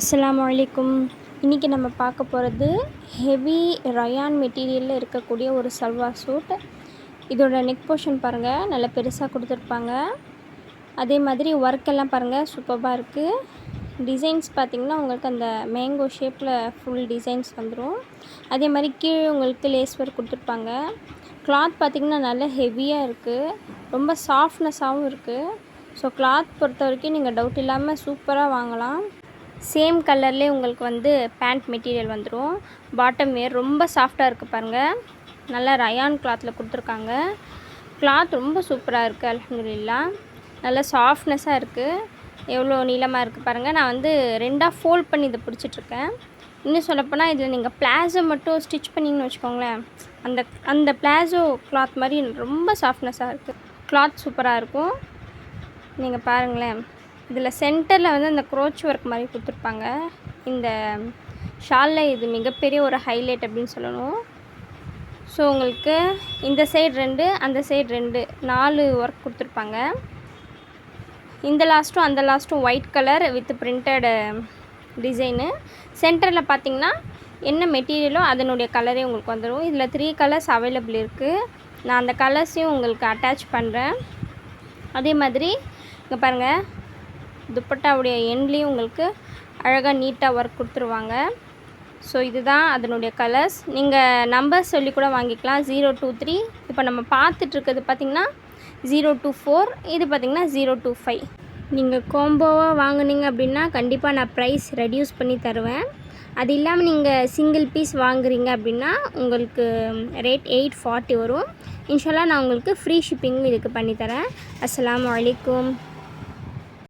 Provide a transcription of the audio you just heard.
அஸ்ஸலாமு அலைக்கும். இன்றைக்கி நம்ம பார்க்க போகிறது ஹெவி ரயான் மெட்டீரியலில் இருக்கக்கூடிய ஒரு சல்வார் சூட். இதோட நெக் போர்ஷன் பாருங்கள், நல்லா பெருசாக கொடுத்துருப்பாங்க. அதே மாதிரி ஒர்க்கெல்லாம் பாருங்கள், சூப்பராக இருக்குது. டிசைன்ஸ் பார்த்திங்கன்னா உங்களுக்கு அந்த மேங்கோ ஷேப்பில் ஃபுல் டிசைன்ஸ் வந்துடும். அதே மாதிரி கீழே உங்களுக்கு லேஸ் ஒர்க் கொடுத்துருப்பாங்க. கிளாத் பார்த்திங்கன்னா நல்லா ஹெவியாக இருக்குது, ரொம்ப சாஃப்ட்னஸாகவும் இருக்குது. ஸோ கிளாத் பொறுத்த வரைக்கும் நீங்கள் டவுட் இல்லாமல் சூப்பராக வாங்கலாம். சேம் கலர்லேயே உங்களுக்கு வந்து பேண்ட் மெட்டீரியல் வந்துடும். பாட்டம் வேர் ரொம்ப சாஃப்டாக இருக்குது பாருங்கள், நல்லா ரயான் கிளாத்தில் கொடுத்துருக்காங்க. கிளாத் ரொம்ப சூப்பராக இருக்குது, அல்ஹம்துலில்லாஹ். நல்லா சாஃப்ட்னஸாக இருக்குது. எவ்வளோ நீளமாக இருக்குது பாருங்கள். நான் வந்து ரெண்டாக ஃபோல்ட் பண்ணி இதை பிடிச்சிட்ருக்கேன். இன்னும் சொல்லப்போனால் இதில் நீங்கள் பிளாஸோ மட்டும் ஸ்டிச் பண்ணிங்கன்னு வச்சுக்கோங்களேன், அந்த அந்த பிளாஸோ கிளாத் மாதிரி ரொம்ப சாஃப்ட்னஸாக இருக்குது. கிளாத் சூப்பராக இருக்கும். நீங்கள் பாருங்களேன், இதில் சென்டரில் வந்து அந்த க்ரோச் ஒர்க் மாதிரி கொடுத்துருப்பாங்க. இந்த ஷாலில் இது மிகப்பெரிய ஒரு ஹைலைட் அப்படின்னு சொல்லணும். ஸோ உங்களுக்கு இந்த சைடு 2, அந்த சைடு 2, 4 ஒர்க் கொடுத்துருப்பாங்க. இந்த லாஸ்ட்டும் அந்த லாஸ்ட்டும் white colour with printed design. சென்டரில் பார்த்திங்கன்னா என்ன மெட்டீரியலோ அதனுடைய கலரே உங்களுக்கு வந்துடும். இதில் 3 கலர்ஸ் அவைலபிள் இருக்குது. நான் அந்த கலர்ஸையும் உங்களுக்கு அட்டாச் பண்ணுறேன். அதே மாதிரி இங்கே பாருங்கள், துப்பட்டாவுடைய எண்ட்லேயும் உங்களுக்கு அழகாக நீட்டாக ஒர்க் கொடுத்துருவாங்க. ஸோ இதுதான் அதனுடைய கலர்ஸ். நீங்கள் நம்பர் சொல்லி கூட வாங்கிக்கலாம். 023, இப்போ நம்ம பார்த்துட்ருக்கிறது பார்த்திங்கன்னா 024, இது பார்த்திங்கன்னா 025. நீங்கள் கோம்போவாக வாங்குனீங்க அப்படின்னா கண்டிப்பாக நான் ப்ரைஸ் ரெடியூஸ் பண்ணி தருவேன். அது இல்லாமல் நீங்கள் சிங்கிள் பீஸ் வாங்குறீங்க அப்படின்னா உங்களுக்கு ரேட் 840 வரும். இன்ஷால்லா நான் உங்களுக்கு ஃப்ரீ ஷிப்பிங்கும் இதுக்கு பண்ணித்தரேன். அஸ்ஸலாமு அலைக்கும்.